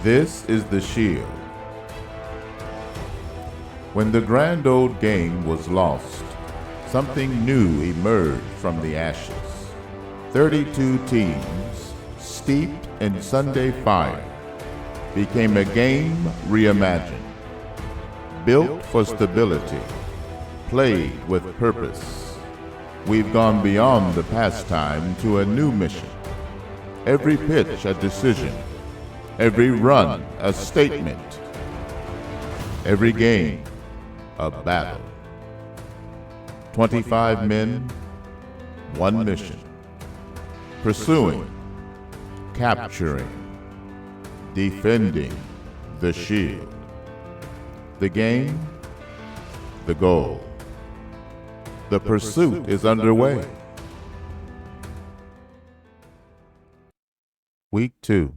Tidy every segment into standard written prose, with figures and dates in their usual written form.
This is the Shield. When the grand old game was lost, something new emerged from the ashes. 32 teams, steeped in Sunday fire, became a game reimagined, built for stability, played with purpose. We've gone beyond the pastime to a new mission. Every pitch a decision, every run a statement, every game a battle. 25 men, one mission. Pursuing, capturing, defending the shield. The game, the goal. The pursuit is underway. Week 2.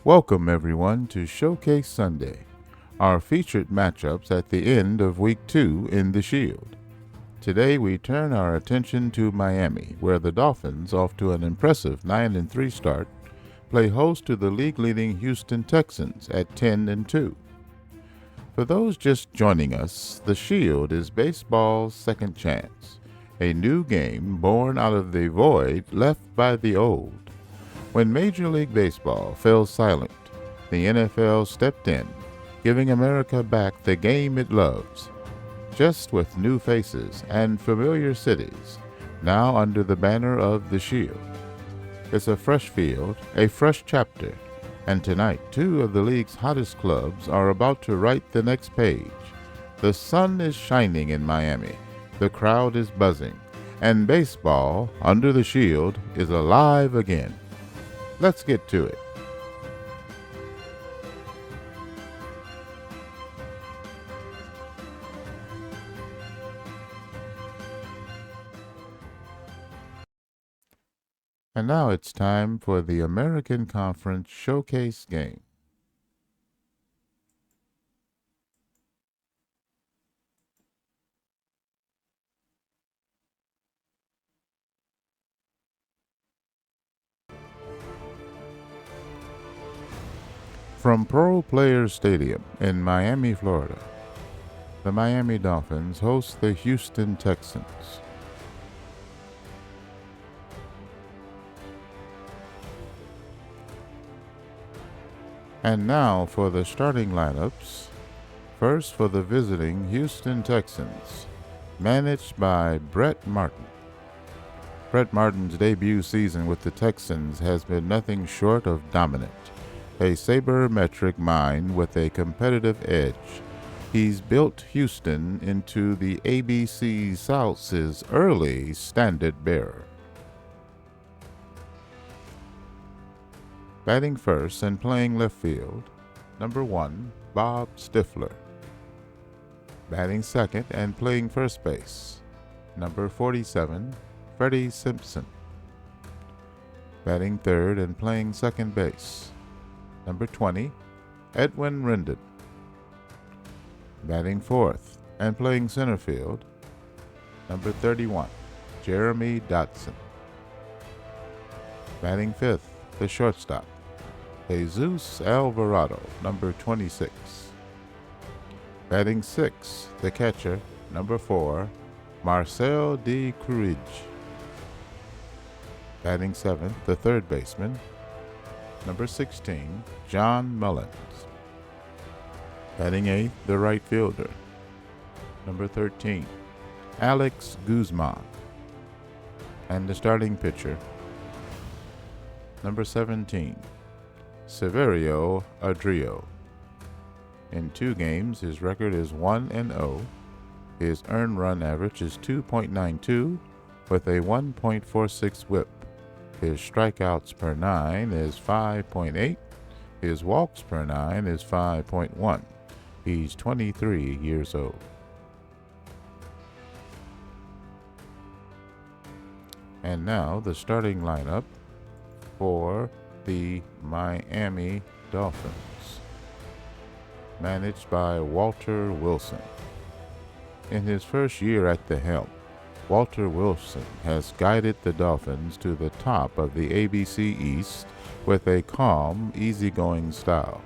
Welcome everyone to Showcase Sunday, our featured matchups at the end of Week 2 in the Shield. Today we turn our attention to Miami, where the Dolphins, off to an impressive 9-3 start, play host to the league-leading Houston Texans at 10-2. For those just joining us, the Shield is baseball's second chance, a new game born out of the void left by the old. When Major League Baseball fell silent, the NFL stepped in, giving America back the game it loves, just with new faces and familiar cities, now under the banner of the Shield. It's a fresh field, a fresh chapter, and tonight 2 of the league's hottest clubs are about to write the next page. The sun is shining in Miami, the crowd is buzzing, and baseball, under the Shield, is alive again. Let's get to it. And now it's time for the American Conference Showcase game. From Pro Players Stadium in Miami, Florida, the Miami Dolphins host the Houston Texans. And now for the starting lineups. First for the visiting Houston Texans, managed by Brett Martin. Brett Martin's debut season with the Texans has been nothing short of dominant. A sabermetric mind with a competitive edge, he's built Houston into the ABC South's early standard bearer. Batting first and playing left field, number 1, Bob Stifler. Batting second and playing first base, number 47, Freddie Simpson. Batting third and playing second base, number 20, Edwin Rendon. Batting fourth and playing center field, number 31, Jeremy Dotson. Batting fifth, the shortstop, Jesus Alvarado, number 26. Batting sixth, the catcher, number 4, Marcel D. Courage. Batting seventh, the third baseman, number 16, John Mullins. Batting eighth, the right fielder, number 13, Alex Guzman. And the starting pitcher, number 17, Severio Adrio. In 2 games, his record is 1-0. His earned run average is 2.92 with a 1.46 whip. His strikeouts per 9 is 5.8. His walks per 9 is 5.1. He's 23 years old. And now the starting lineup for the Miami Dolphins, managed by Walter Wilson. In his first year at the helm, Walter Wilson has guided the Dolphins to the top of the ABC East with a calm, easygoing style.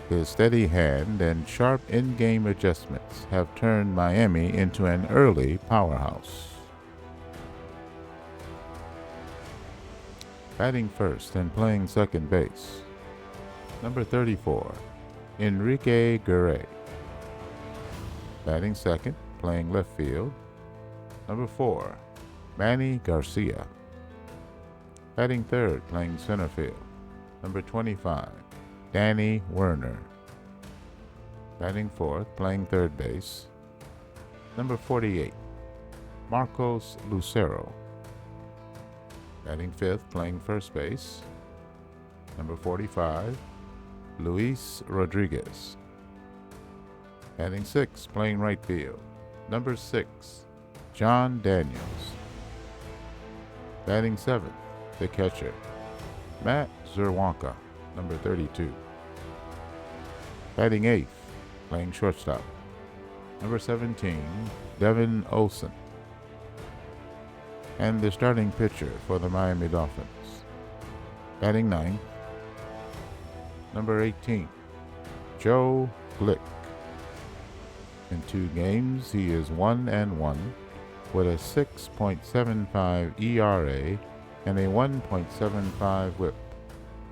His steady hand and sharp in-game adjustments have turned Miami into an early powerhouse. Batting first and playing second base, number 34, Enrique Garay. Batting second, playing left field, number 4, Manny Garcia. Batting third, playing center field, number 25, Danny Werner. Batting fourth, playing third base, number 48, Marcos Lucero. Batting fifth, playing first base, number 45, Luis Rodriguez. Batting sixth, playing right field, number 6, John Daniels. Batting seventh, the catcher, Matt Zerwanka, number 32. Batting eighth, playing shortstop, number 17, Devin Olson. And the starting pitcher for the Miami Dolphins, batting ninth, number 18, Joe Glick. In 2 games, he is 1-1 with a 6.75 ERA and a 1.75 WHIP.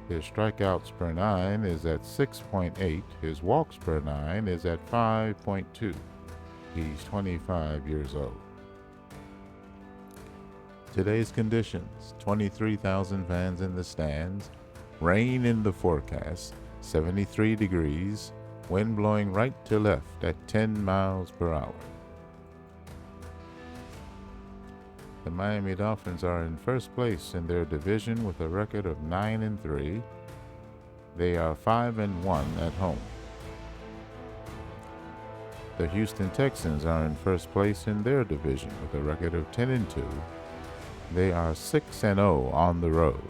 His strikeouts per 9 is at 6.8. His walks per 9 is at 5.2. He's 25 years old. Today's conditions: 23,000 fans in the stands, rain in the forecast, 73 degrees, wind blowing right to left at 10 miles per hour. The Miami Dolphins are in first place in their division with a record of 9-3. They are 5-1 at home. The Houston Texans are in first place in their division with a record of 10-2. They are 6-0 on the road.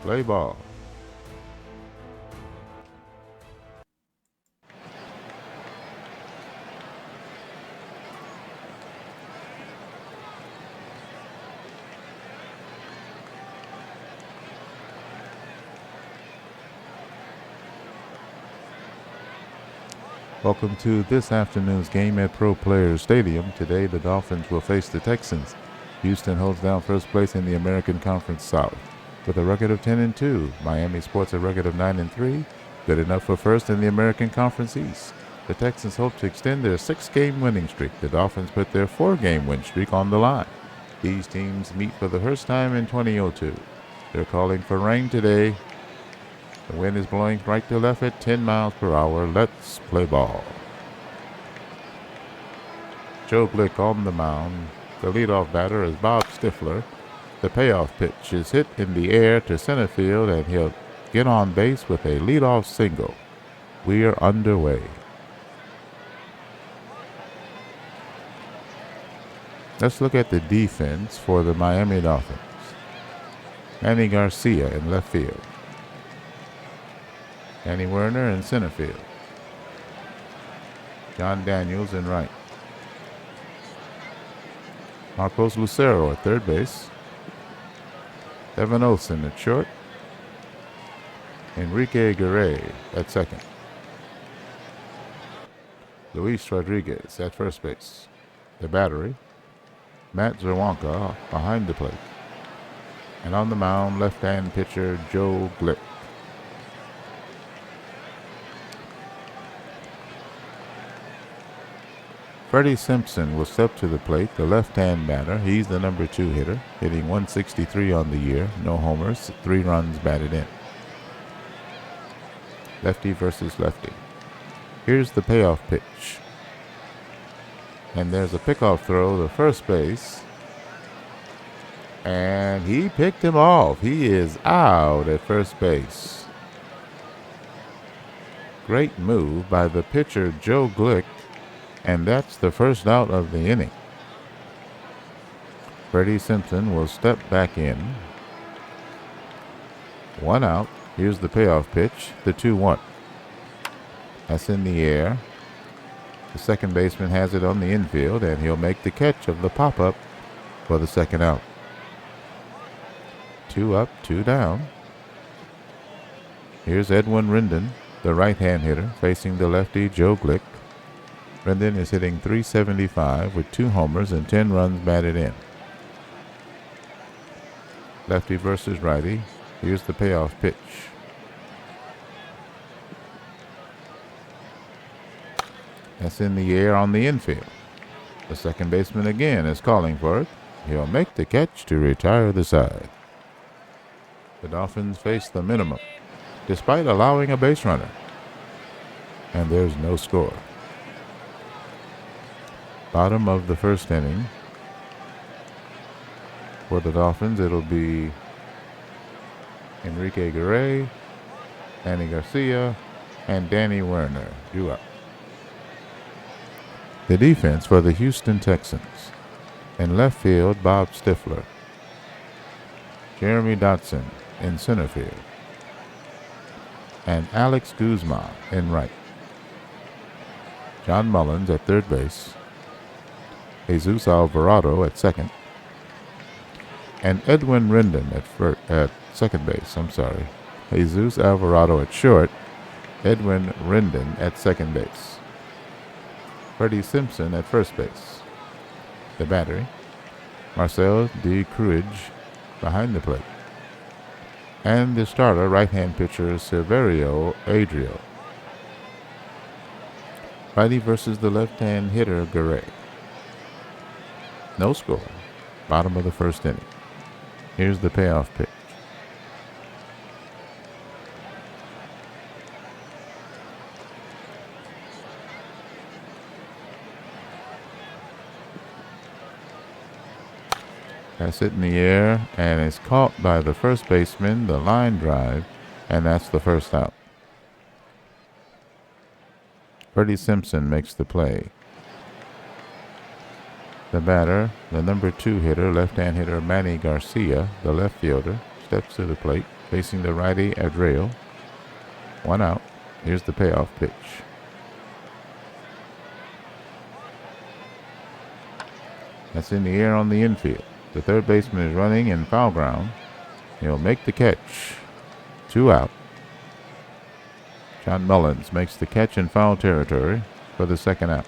Play ball. Welcome to this afternoon's game at Pro Players Stadium. Today, the Dolphins will face the Texans. Houston holds down first place in the American Conference South with a record of 10-2. Miami sports a record of 9-3, good enough for first in the American Conference East. The Texans hope to extend their 6-game winning streak. The Dolphins put their 4-game win streak on the line. These teams meet for the first time in 2002. They're calling for rain today. The wind is blowing right to left at 10 miles per hour. Let's play ball. Joe Glick on the mound. The leadoff batter is Bob Stifler. The payoff pitch is hit in the air to center field, and he'll get on base with a leadoff single. We're underway. Let's look at the defense for the Miami Dolphins. Manny Garcia in left field. Danny Werner in center field. John Daniels in right. Marcos Lucero at third base. Devin Olson at short. Enrique Garay at second. Luis Rodriguez at first base. The battery, Matt Zerwanka behind the plate. And on the mound, left-hand pitcher Joe Glick. Freddie Simpson will step to the plate, the left-hand batter. He's the number 2 hitter, hitting 163 on the year. No homers, 3 runs batted in. Lefty versus lefty. Here's the payoff pitch. And there's a pickoff throw to first base. And he picked him off. He is out at first base. Great move by the pitcher Joe Glick. And that's the first out of the inning. Freddie Simpson will step back in. 1 out. Here's the payoff pitch, the 2-1. That's in the air. The second baseman has it on the infield, and he'll make the catch of the pop-up for the second out. 2 up, 2 down. Here's Edwin Rendon, the right-hand hitter, facing the lefty Joe Glick. Rendon is hitting .375 with 2 homers and 10 runs batted in. Lefty versus righty. Here's the payoff pitch. That's in the air on the infield. The second baseman again is calling for it. He'll make the catch to retire the side. The Dolphins face the minimum, despite allowing a base runner. And there's no score. Bottom of the first inning. For the Dolphins, it'll be Enrique Garay, Danny Garcia, and Danny Werner due up. The defense for the Houston Texans. In left field, Bob Stifler. Jeremy Dotson in center field. And Alex Guzman in right. John Mullins at third base. Jesus Alvarado at second. And Edwin Rendon at second base. Jesus Alvarado at short. Edwin Rendon at second base. Freddie Simpson at first base. The battery, Marcel D. Cruige behind the plate. And the starter, right-hand pitcher, Silverio Adriel. Righty versus the left-hand hitter, Garay. No score. Bottom of the first inning. Here's the payoff pitch. That's it in the air, and it's caught by the first baseman, the line drive, and that's the first out. Freddie Simpson makes the play. The batter, the number 2 hitter, left-hand hitter Manny Garcia, the left fielder, steps to the plate, facing the righty Adriel. 1 out. Here's the payoff pitch. That's in the air on the infield. The third baseman is running in foul ground. He'll make the catch. 2 out. John Mullins makes the catch in foul territory for the second out.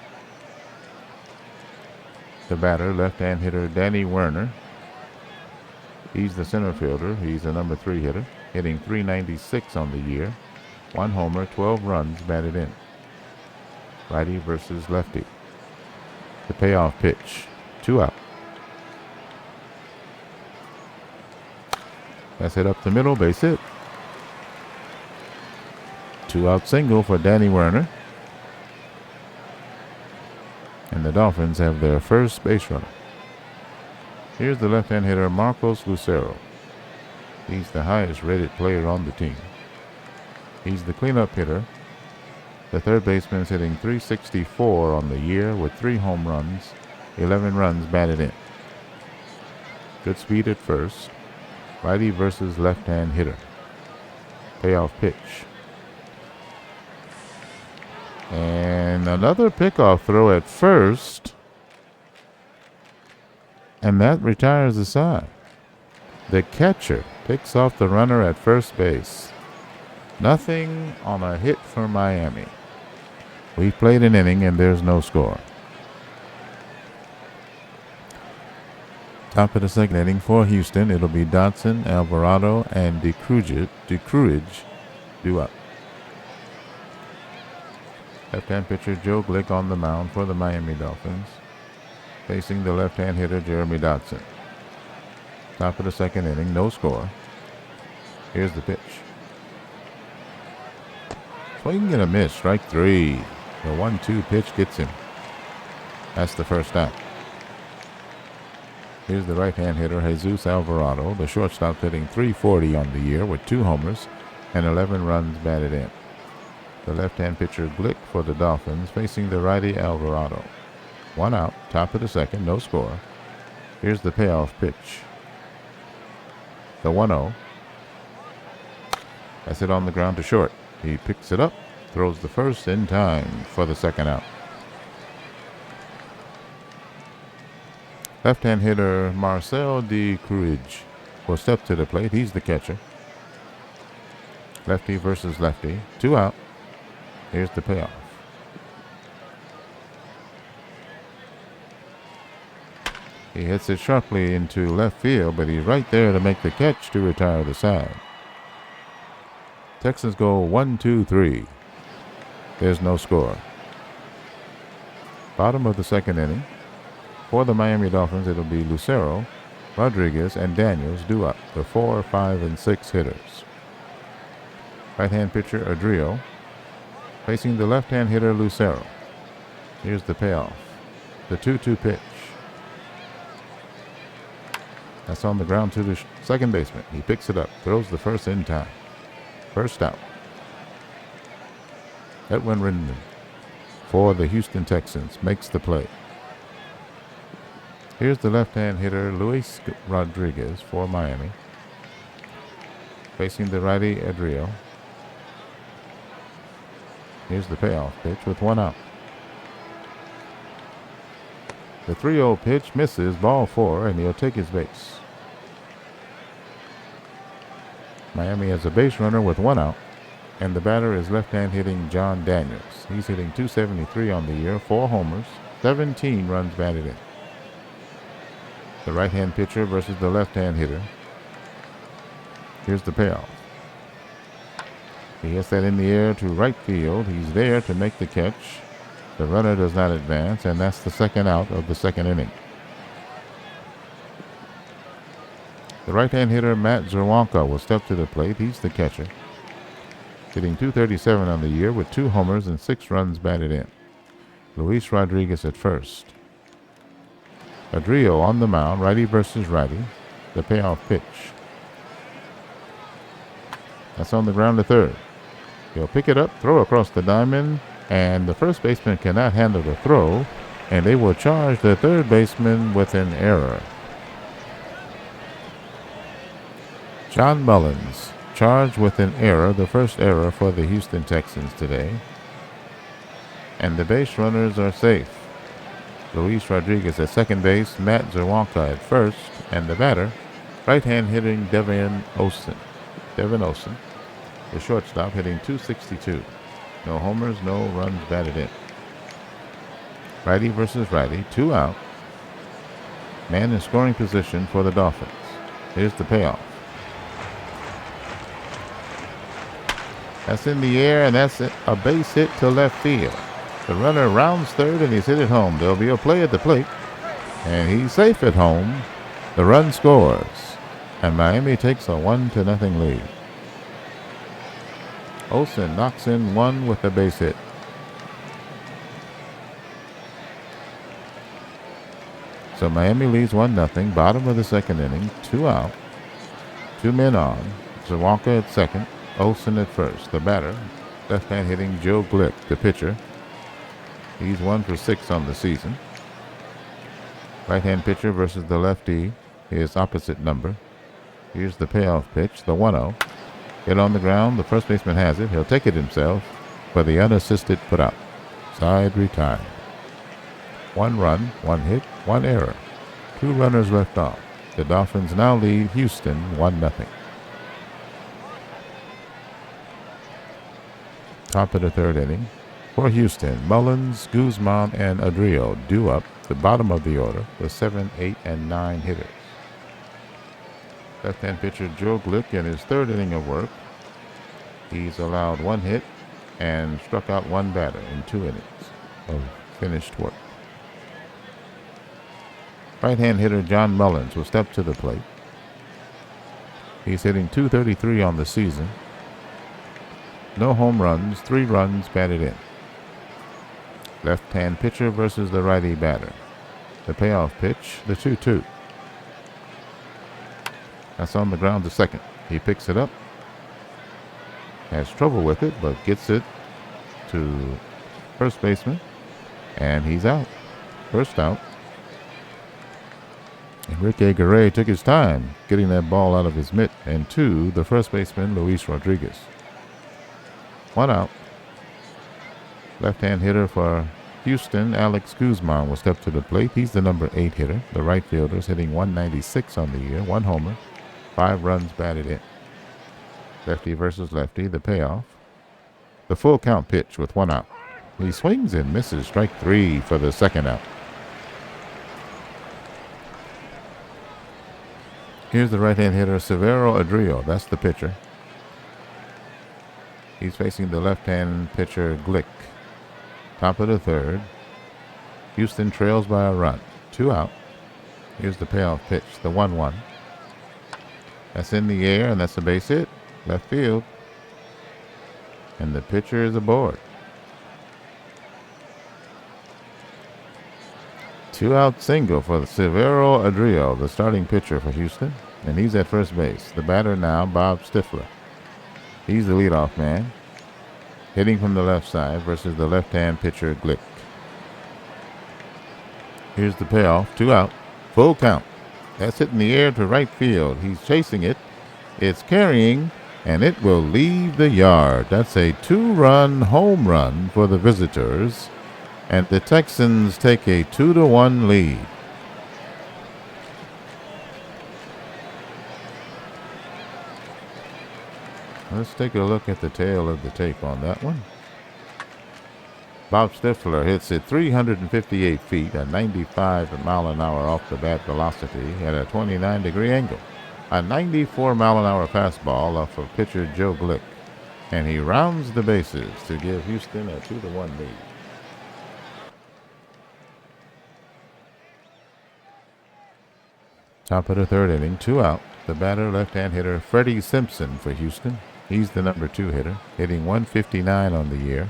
The batter, left-hand hitter Danny Werner. He's the center fielder. He's the number 3 hitter, hitting .396 on the year. 1 homer, 12 runs batted in. Righty versus lefty. The payoff pitch. 2 out. That's hit up the middle, base hit. 2 out single for Danny Werner. And the Dolphins have their first base runner. Here's the left-hand hitter Marcos Lucero. He's the highest rated player on the team. He's the cleanup hitter. The third baseman is hitting .364 on the year with 3 home runs, 11 runs batted in. Good speed at first. Righty versus left-hand hitter. Payoff pitch. And another pickoff throw at first. And that retires the side. The catcher picks off the runner at first base. Nothing on a hit for Miami. We've played an inning and there's no score. Top of the second inning for Houston. It'll be Dotson, Alvarado, and DeCruige due up. Left-hand pitcher Joe Glick on the mound for the Miami Dolphins, facing the left-hand hitter Jeremy Dotson. Top of the second inning, no score. Here's the pitch. Swing and a miss, strike 3. The 1-2 pitch gets him. That's the first out. Here's the right-hand hitter, Jesus Alvarado. The shortstop hitting .340 on the year with 2 homers and 11 runs batted in. The left-hand pitcher, Glick, for the Dolphins, facing the righty Alvarado. 1 out, top of the second, no score. Here's the payoff pitch. The 1-0. That's it on the ground to short. He picks it up throws the first in time for the second out. Left-hand hitter Marcel de Courage will step to the plate. He's the catcher. Lefty versus lefty. 2 out. Here's the payoff. He hits it sharply into left field, but he's right there to make the catch to retire the side. Texans go 1-2-3. There's no score. Bottom of the second inning. For the Miami Dolphins, it'll be Lucero, Rodriguez, and Daniels due up, the 4, 5, and 6 hitters. Right-hand pitcher Adrio facing the left-hand hitter Lucero. Here's the payoff. The 2-2 pitch. That's on the ground to the second baseman. He picks it up, throws the first in time. First out. Edwin Rendon for the Houston Texans makes the play. Here's the left-hand hitter Luis Rodriguez for Miami. Facing the righty Adrio. Here's the payoff pitch with 1 out. The 3-0 pitch misses, ball 4, and he'll take his base. Miami has a base runner with 1 out, and the batter is left-hand hitting John Daniels. He's hitting .273 on the year, 4 homers, 17 runs batted in. The right-hand pitcher versus the left-hand hitter. Here's the payoff. He hits that in the air to right field. He's there to make the catch. The runner does not advance, and that's the second out of the second inning. The right-hand hitter Matt Zerwanka will step to the plate. He's the catcher. Hitting .237 on the year with 2 homers and 6 runs batted in. Luis Rodriguez at first. Adrio on the mound, righty versus righty. The payoff pitch. That's on the ground to third. He'll pick it up, throw across the diamond, and the first baseman cannot handle the throw, and they will charge the third baseman with an error. John Mullins charged with an error, the first error for the Houston Texans today. And the base runners are safe. Luis Rodriguez at second base, Matt Zerwanka at first, and the batter, right-hand hitting Devin Olsen. The shortstop, hitting .262. No homers, no runs batted in. Righty versus righty, 2 out. Man in scoring position for the Dolphins. Here's the payoff. That's in the air, and that's a base hit to left field. The runner rounds third, and he's hit it home. There'll be a play at the plate, and he's safe at home. The run scores, and Miami takes a 1-0 lead. Olsen knocks in 1 with a base hit. So Miami leads 1-0, bottom of the second inning, 2 out, 2 men on. Zerwanka at second, Olsen at first. The batter, left-hand hitting Joe Glick, the pitcher. He's 1 for 6 on the season. Right-hand pitcher versus the lefty, his opposite number. Here's the payoff pitch, the 1-0. Hit on the ground, the first baseman has it. He'll take it himself for the unassisted put out. Side retired. 1 run, 1 hit, 1 error. 2 runners left off. The Dolphins now lead Houston 1-0. Top of the third inning. For Houston, Mullins, Guzman, and Adrio due up the bottom of the order with 7, 8, and 9 hitters. Left-hand pitcher Joe Glick in his third inning of work. He's allowed 1 hit and struck out 1 batter in 2 innings of finished work. Right-hand hitter John Mullins will step to the plate. He's hitting .233 on the season. No home runs, 3 runs batted in. Left-hand pitcher versus the righty batter. The payoff pitch, the 2-2. That's on the ground to second. He picks it up. Has trouble with it, but gets it to first baseman. And he's out. First out. Enrique Garay took his time getting that ball out of his mitt. And to the first baseman, Luis Rodriguez. 1 out. Left-hand hitter for Houston, Alex Guzman, will step to the plate. He's the number 8 hitter. The right fielder is hitting 196 on the year, 1 homer, 5 runs batted in. Lefty versus lefty, the payoff. The full count pitch with 1 out. He swings and misses, strike 3 for the second out. Here's the right-hand hitter, Severo Adrio. That's the pitcher. He's facing the left-hand pitcher, Glick. Top of the third. Houston trails by a run. 2 out. Here's the payoff pitch, the 1-1. That's in the air, and that's a base hit. Left field. And the pitcher is aboard. 2-out single for Severo Adrio, the starting pitcher for Houston. And he's at first base. The batter now, Bob Stifler. He's the leadoff man, hitting from the left side versus the left-hand pitcher, Glick. Here's the payoff, 2 out, full count. That's hit in the air to right field. He's chasing it. It's carrying, and it will leave the yard. That's a 2-run home run for the visitors, and the Texans take a 2-1 lead. Let's take a look at the tail of the tape on that one. Bob Stifler hits it 358 feet at 95 mile an hour off the bat velocity at a 29-degree angle. A 94 mile an hour fastball off of pitcher Joe Glick. And he rounds the bases to give Houston a 2-1 lead. Top of the third inning, 2 out. The batter, left-hand hitter Freddie Simpson for Houston. He's the number 2 hitter, hitting 159 on the year.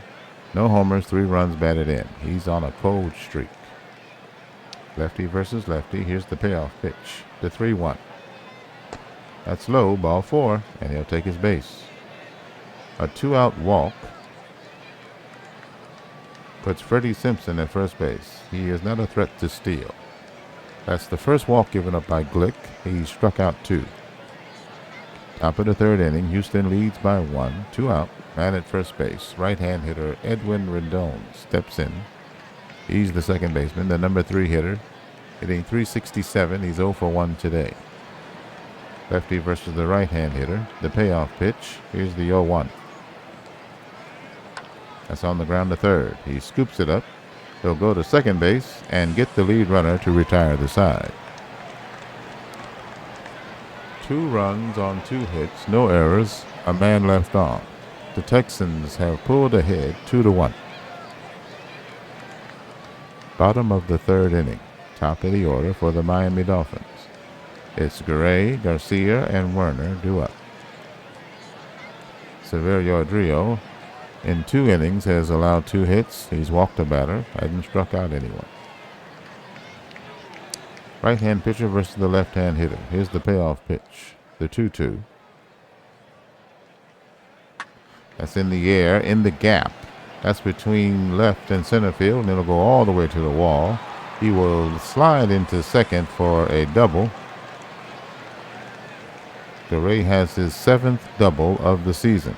No homers, 3 runs batted in. He's on a cold streak. Lefty versus lefty. Here's the payoff pitch, the 3-1. That's low, ball 4, and he'll take his base. A 2-out walk puts Freddie Simpson at first base. He is not a threat to steal. That's the first walk given up by Glick. He struck out 2. Top of the third inning, Houston leads by 1, 2 out. Man at first base, right-hand hitter Edwin Rendon steps in. He's the second baseman, the number 3 hitter, hitting 367. He's 0 for 1 today. Lefty versus the right-hand hitter, the payoff pitch. Here's the 0-1. That's on the ground to third. He scoops it up. He'll go to second base and get the lead runner to retire the side. 2 runs on 2 hits, no errors, a man left on. The Texans have pulled ahead 2-1. Bottom of the third inning, top of the order for the Miami Dolphins. It's Gray, Garcia, and Werner due up. Severo Adrio in 2 innings has allowed 2 hits. He's walked a batter, hasn't struck out anyone. Right-hand pitcher versus the left-hand hitter. Here's the payoff pitch, the 2-2. That's in the air, in the gap. That's between left and center field, and it'll go all the way to the wall. He will slide into second for a double. Garay has his 7th double of the season.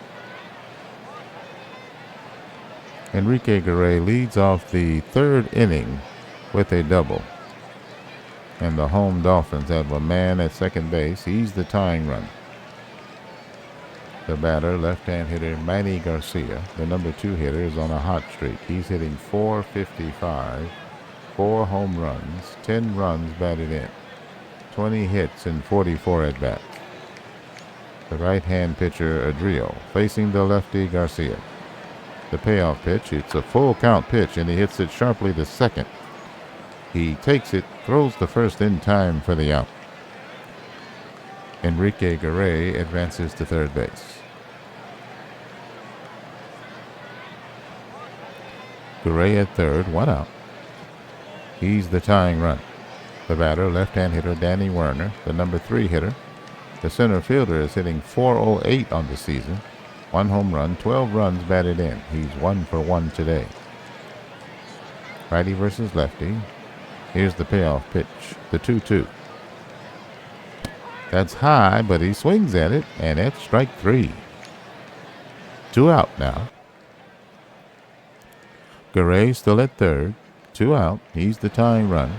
Enrique Garay leads off the 3rd inning with a double. And the home Dolphins have a man at second base. He's the tying run. The batter, left-hand hitter Manny Garcia, the number 2 hitter, is on a hot streak. He's hitting .455, 4 home runs, 10 runs batted in, 20 hits and 44 at-bats. The right-hand pitcher Adrio facing the lefty Garcia. The payoff pitch, it's a full count pitch, and he hits it sharply to second. He takes it, throws the first in time for the out. Enrique Garay advances to third base. Garay at third, 1 out. He's the tying run. The batter, left-hand hitter Danny Werner, the number 3 hitter. The center fielder is hitting .408 on the season. 1 home run, 12 runs batted in. He's 1 for 1 today. Righty versus lefty. Here's the payoff pitch, the 2-2. That's high, but he swings at it, and it's strike 3. 2 out now. Garay still at third. 2 out. He's the tying run.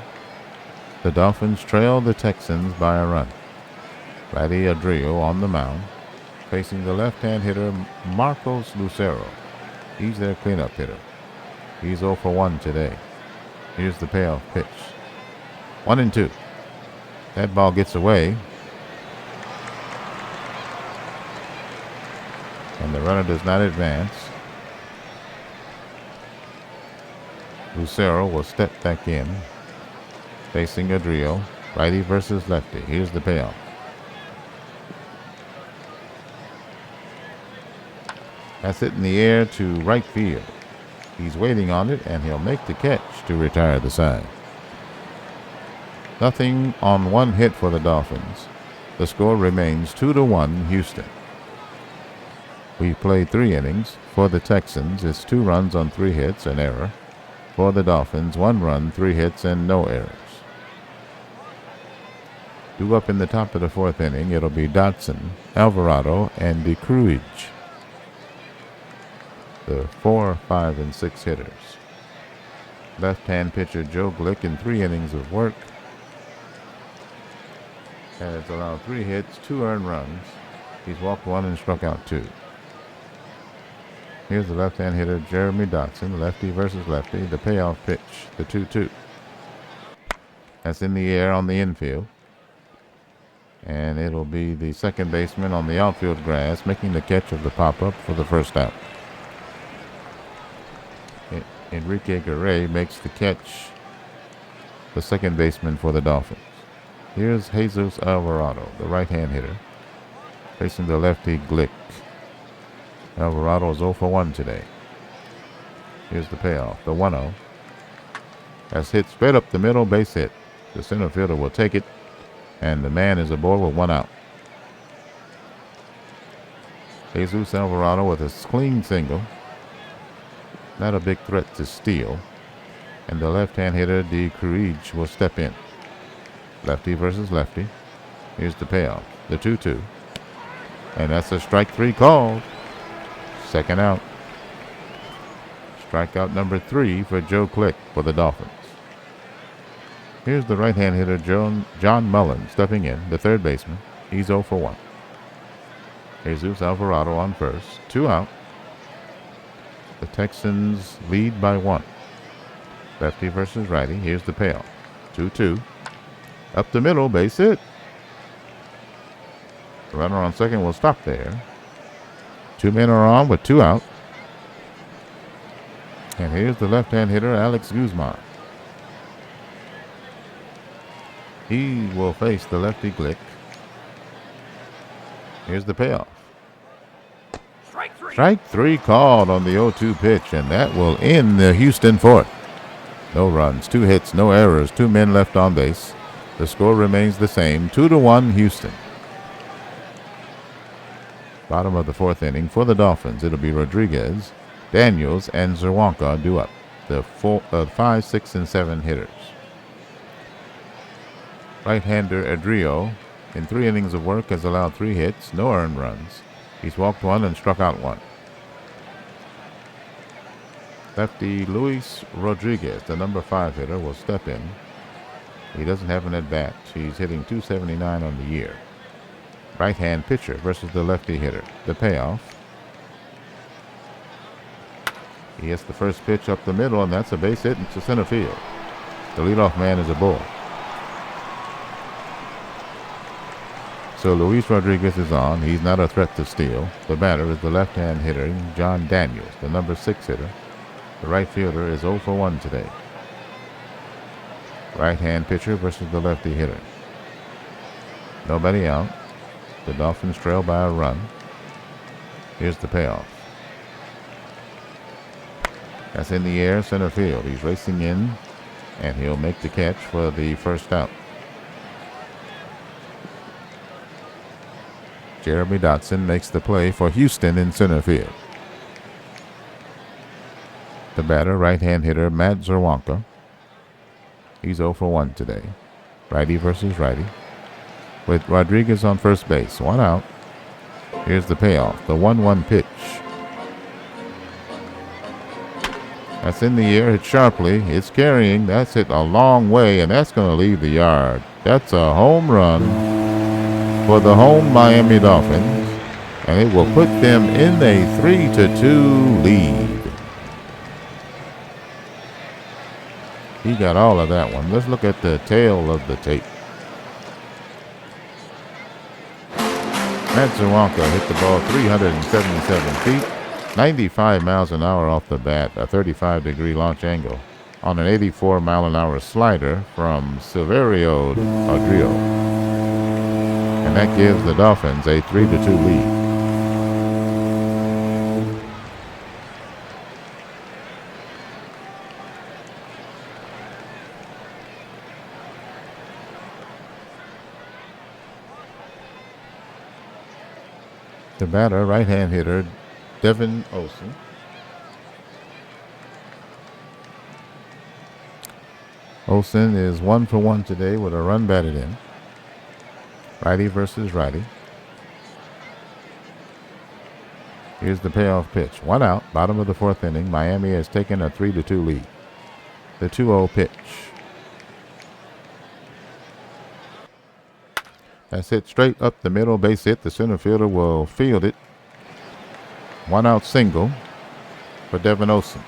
The Dolphins trail the Texans by a run. Ratty Adrio on the mound, facing the left-hand hitter Marcos Lucero. He's their cleanup hitter. He's 0 for 1 today. Here's the payoff pitch. 1-2. That ball gets away. And the runner does not advance. Lucero will step back in, facing Adrio. Righty versus lefty. Here's the payoff. That's it in the air to right field. He's waiting on it, and he'll make the catch to retire the side. Nothing on 1 hit for the Dolphins. The score remains 2-1 Houston. We played 3 innings. For the Texans, it's 2 runs on 3 hits, an error. For the Dolphins, 1 run, 3 hits, and no errors. Due up in the top of the 4th inning, it'll be Dotson, Alvarado, and DeCruij, the 4, 5, and 6 hitters. Left-hand pitcher Joe Glick in 3 innings of work has allowed 3 hits, 2 earned runs. He's walked 1 and struck out 2. Here's the left-hand hitter Jeremy Dotson, lefty versus lefty, the payoff pitch, the 2-2. That's in the air on the infield. And it'll be the second baseman on the outfield grass making the catch of the pop-up for the first out. Enrique Garay makes the catch, the second baseman for the Dolphins. Here's Jesus Alvarado, the right-hand hitter, facing the lefty Glick. Alvarado is 0 for 1 today. Here's the payoff, the 1-0. That's hit straight up the middle, base hit. The center fielder will take it, and the man is aboard with 1 out. Jesus Alvarado with a clean single. Not a big threat to steal. And the left-hand hitter, DeCruij, will step in. Lefty versus lefty. Here's the payoff, the 2-2. And that's a strike 3 called. Second out. Strikeout number 3 for Joe Glick for the Dolphins. Here's the right-hand hitter, John Mullen, stepping in, the third baseman. He's 0 for 1. Jesus Alvarado on first. 2 out. The Texans lead by 1. Lefty versus righty. Here's the payoff. 2-2. Up the middle, base hit. The runner on second will stop there. 2 men are on with 2 out. And here's the left-hand hitter, Alex Guzman. He will face the lefty Glick. Here's the payoff. Strike 3 called on the 0-2 pitch, and that will end the Houston 4th. No runs, 2 hits, no errors, 2 men left on base. The score remains the same, 2-1 Houston. Bottom of the 4th inning for the Dolphins. It'll be Rodriguez, Daniels, and Zerwanka due up. The 5, 6, and 7 hitters. Right-hander Adrio, in 3 innings of work, has allowed 3 hits, no earned runs. He's walked 1 and struck out 1. Lefty Luis Rodriguez, the number 5 hitter, will step in. He doesn't have an at-bat. He's hitting .279 on the year. Right-hand pitcher versus the lefty hitter. The payoff. He hits the first pitch up the middle, and that's a base hit into center field. The leadoff man is aboard. So Luis Rodriguez is on. He's not a threat to steal. The batter is the left-hand hitter, John Daniels, the number 6 hitter. The right fielder is 0 for 1 today. Right-hand pitcher versus the lefty hitter. Nobody out. The Dolphins trail by a run. Here's the payoff. That's in the air, center field. He's racing in, and he'll make the catch for the first out. Jeremy Dotson makes the play for Houston in center field. The batter, right-hand hitter, Matt Zerwanka. He's 0 for 1 today. Righty versus righty. With Rodriguez on first base. 1 out. Here's the payoff. The 1-1 pitch. That's in the air, hit sharply. It's carrying. That's hit a long way, and that's going to leave the yard. That's a home run for the home Miami Dolphins, and it will put them in a 3-2 lead. He got all of that one. Let's look at the tail of the tape. Matt Zawonka hit the ball 377 feet. 95 miles an hour off the bat, a 35-degree launch angle on an 84-mile-an-hour slider from Silverio Adrio. And that gives the Dolphins a 3-2 lead. The batter, right-hand hitter, Devin Olsen. Olsen is 1 for 1 today with a run batted in. Righty versus righty. Here's the payoff pitch. 1 out, bottom of the 4th inning. Miami has taken a 3-2 lead. The 2-0 pitch. That's hit straight up the middle, base hit. The center fielder will field it. 1 out single for Devin Olsen.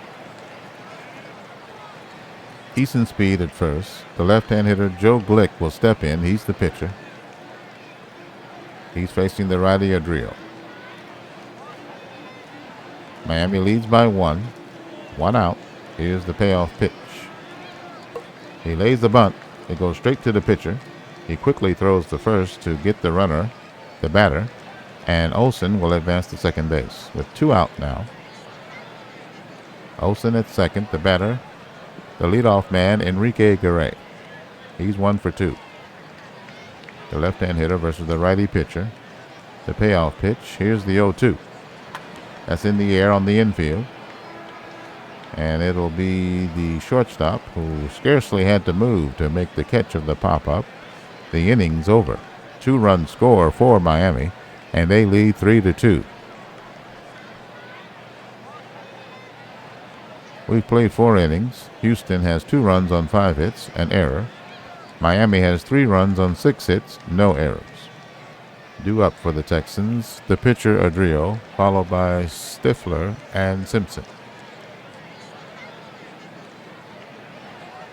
Decent speed at first. The left-hand hitter Joe Glick will step in. He's the pitcher. He's facing the righty Adrio. Miami leads by 1. 1 out. Here's the payoff pitch. He lays the bunt. It goes straight to the pitcher. He quickly throws the first to get the runner, the batter, and Olsen will advance to second base with 2 out now. Olsen at second, the batter, the leadoff man, Enrique Garay. He's 1 for 2. The left-hand hitter versus the righty pitcher. The payoff pitch. Here's the 0-2. That's in the air on the infield. And it'll be the shortstop who scarcely had to move to make the catch of the pop-up. The inning's over. 2-run score for Miami, and they lead 3-2. We've played 4 innings. Houston has 2 runs on 5 hits, an error. Miami has 3 runs on 6 hits, no errors. Due up for the Texans, the pitcher Adrio, followed by Stifler and Simpson.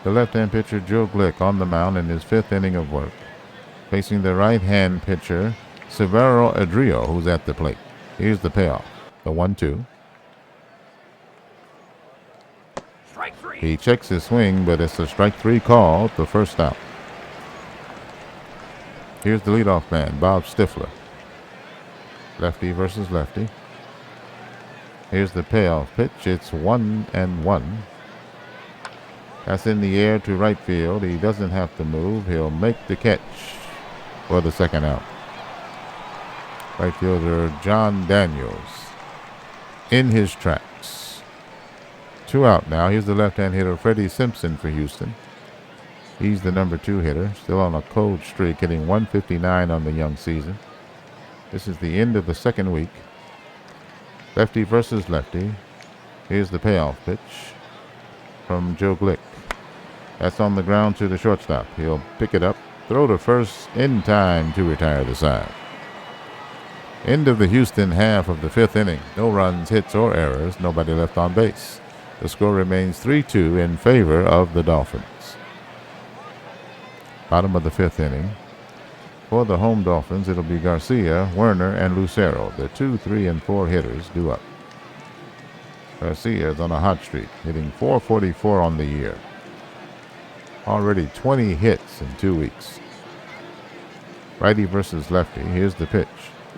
The left-hand pitcher Joe Glick on the mound in his 5th inning of work, facing the right-hand pitcher Silverio Adrio, who's at the plate. Here's the payoff, the 1-2. He checks his swing, but it's a strike 3 call, the first out. Here's the leadoff man, Bob Stifler. Lefty versus lefty. Here's the payoff pitch. It's 1-1. That's in the air to right field. He doesn't have to move. He'll make the catch for the second out. Right fielder John Daniels in his tracks. 2 out now. Here's the left-hand hitter Freddie Simpson for Houston. He's the number 2 hitter, still on a cold streak, hitting 159 on the young season. This is the end of the second week. Lefty versus lefty. Here's the payoff pitch from Joe Glick. That's on the ground to the shortstop. He'll pick it up, throw to first in time to retire the side. End of the Houston half of the 5th inning. No runs, hits, or errors. Nobody left on base. The score remains 3-2 in favor of the Dolphins. Bottom of the 5th inning. For the home Dolphins, it'll be Garcia, Werner, and Lucero. The 2, 3, and 4 hitters due up. Garcia is on a hot streak, hitting .444 on the year. Already 20 hits in 2 weeks. Righty versus lefty. Here's the pitch,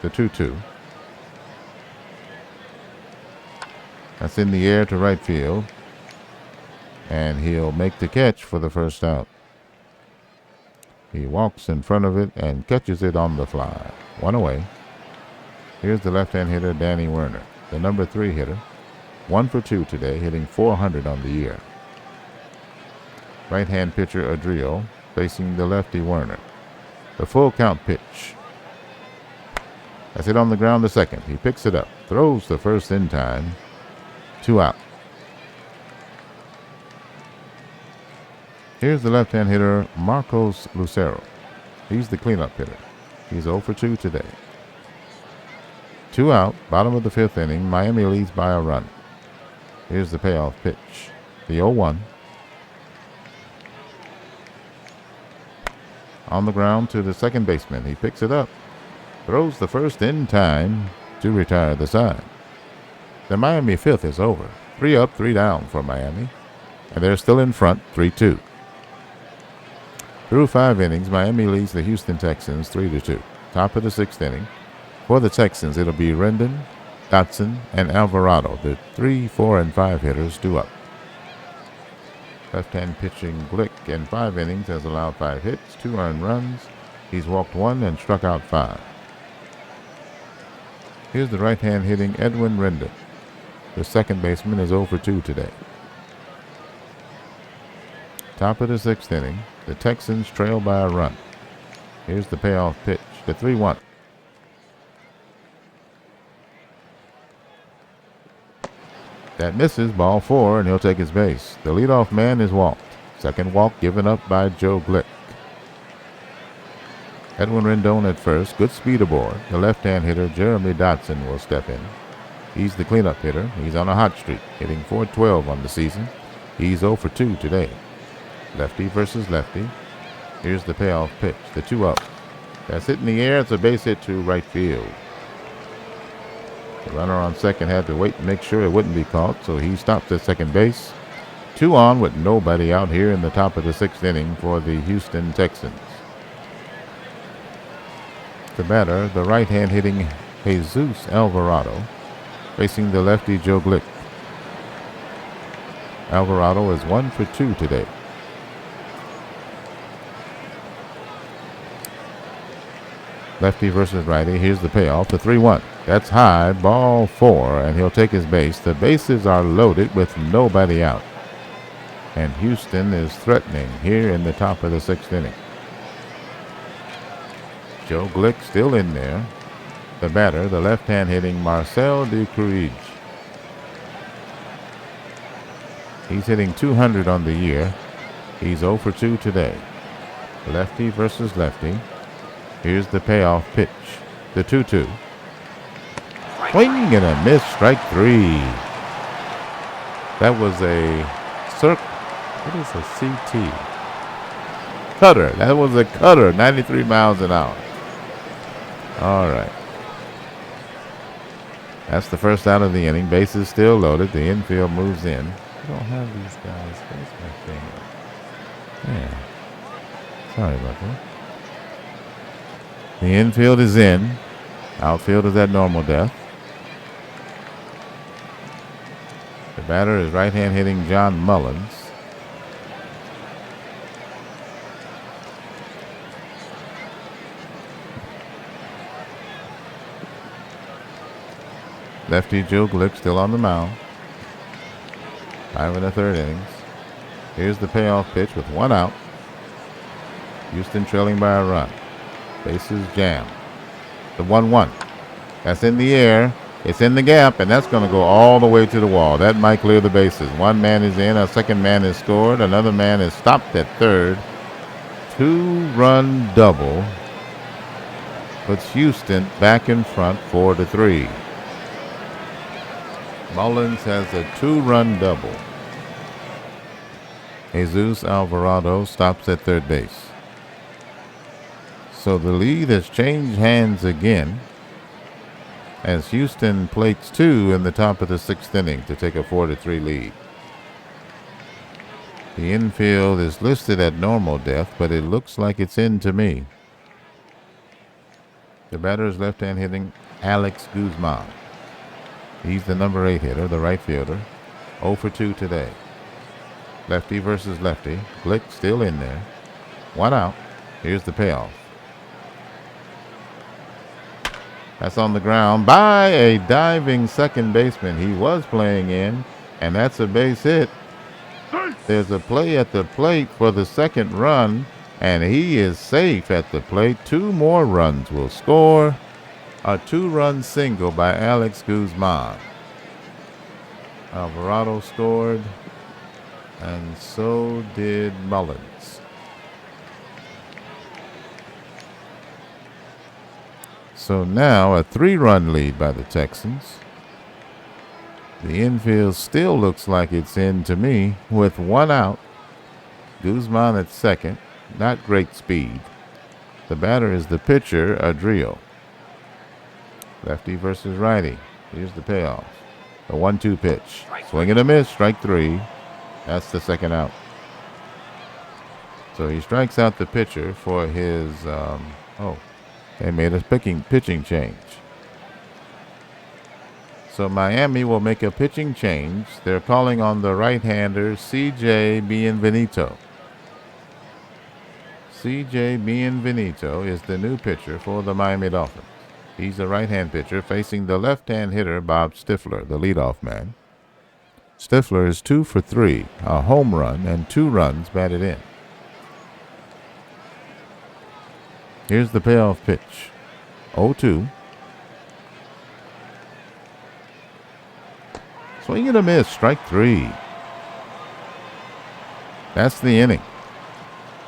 the 2-2. That's in the air to right field. And he'll make the catch for the first out. He walks in front of it and catches it on the fly. 1 away. Here's the left-hand hitter, Danny Werner, the number 3 hitter. 1 for 2 today, hitting .400 on the year. Right-hand pitcher, Adrio, facing the lefty Werner. The full count pitch. That's it on the ground to second. He picks it up, throws the first in time. 2 out. Here's the left-hand hitter, Marcos Lucero. He's the cleanup hitter. He's 0 for 2 today. 2 out, bottom of the 5th inning. Miami leads by a run. Here's the payoff pitch. The 0-1. On the ground to the second baseman. He picks it up. Throws the first in time to retire the side. The Miami 5th is over. 3 up, 3 down for Miami. And they're still in front, 3-2. Through 5 innings, Miami leads the Houston Texans 3-2. Top of the 6th inning. For the Texans, it'll be Rendon, Dotson, and Alvarado. The 3, 4, and 5 hitters due up. Left-hand pitching Glick in 5 innings has allowed 5 hits, 2 earned runs. He's walked 1 and struck out 5. Here's the right-hand hitting Edwin Rendon. The second baseman is 0 for 2 today. Top of the 6th inning, the Texans trail by a run. Here's the payoff pitch, the 3-1. That misses, ball 4, and he'll take his base. The leadoff man is walked. Second walk given up by Joe Glick. Edwin Rendon at first, good speed aboard. The left-hand hitter, Jeremy Dotson, will step in. He's the cleanup hitter. He's on a hot streak, hitting .412 on the season. He's 0 for 2 today. Lefty versus lefty. Here's the payoff pitch, the 2-0. That's hit in the air. It's a base hit to right field. The runner on second had to wait to make sure it wouldn't be caught, so he stops at second base. 2 on with nobody out here in the top of the 6th inning for the Houston Texans. The batter, the right-hand hitting Jesus Alvarado, facing the lefty Joe Glick. Alvarado is 1 for 2 today. Lefty versus righty. Here's the payoff, the 3-1. That's high, ball 4, and he'll take his base. The bases are loaded with nobody out. And Houston is threatening here in the top of the 6th inning. Joe Glick still in there. The batter, the left-hand hitting Marcel de Cruz. He's hitting .200 on the year. He's 0 for 2 today. Lefty versus lefty. Here's the payoff pitch, the 2-2. Swing and a miss, strike 3. That was a what is a CT? Cutter. That was a cutter, 93 miles an hour. All right. That's the first out of the inning. Bases still loaded. The infield moves in. I don't have these guys. Where's my thing? Yeah. Sorry about that. The infield is in. Outfield is at normal depth. The batter is right-hand hitting John Mullins. Lefty Joe Glick still on the mound. 5 1/3 innings. Here's the payoff pitch with 1 out. Houston trailing by a run. Bases jammed. The 1-1. That's in the air. It's in the gap, and that's going to go all the way to the wall. That might clear the bases. One man is in. A second man is scored. Another man is stopped at third. 2-run double puts Houston back in front 4-3. Mullins has a 2-run double. Jesus Alvarado stops at third base. So the lead has changed hands again as Houston plates 2 in the top of the 6th inning to take a 4-3 lead. The infield is listed at normal depth, but it looks like it's in to me. The batter is left-hand hitting Alex Guzman. He's the number 8 hitter, the right fielder. 0 for 2 today. Lefty versus lefty. Glick still in there. 1 out. Here's the payoff. That's on the ground by a diving second baseman. He was playing in, and that's a base hit. There's a play at the plate for the second run, and he is safe at the plate. 2 more runs will score. A 2-run single by Alex Guzman. Alvarado scored. And so did Mullins. So now a 3-run lead by the Texans. The infield still looks like it's in to me with 1 out. Guzman at second. Not great speed. The batter is the pitcher, Adrio. Lefty versus righty. Here's the payoff. The 1-2 pitch. Swing and a miss. Strike 3. That's the second out. So he strikes out the pitcher for his, they made a pitching change. So Miami will make a pitching change. They're calling on the right-hander, C.J. Bienvenido. C.J. Bienvenido is the new pitcher for the Miami Dolphins. He's a right-hand pitcher facing the left-hand hitter, Bob Stifler, the leadoff man. Stifler is 2 for 3, a home run and 2 runs batted in. Here's the payoff pitch. 0-2. Swing and a miss. Strike 3. That's the inning.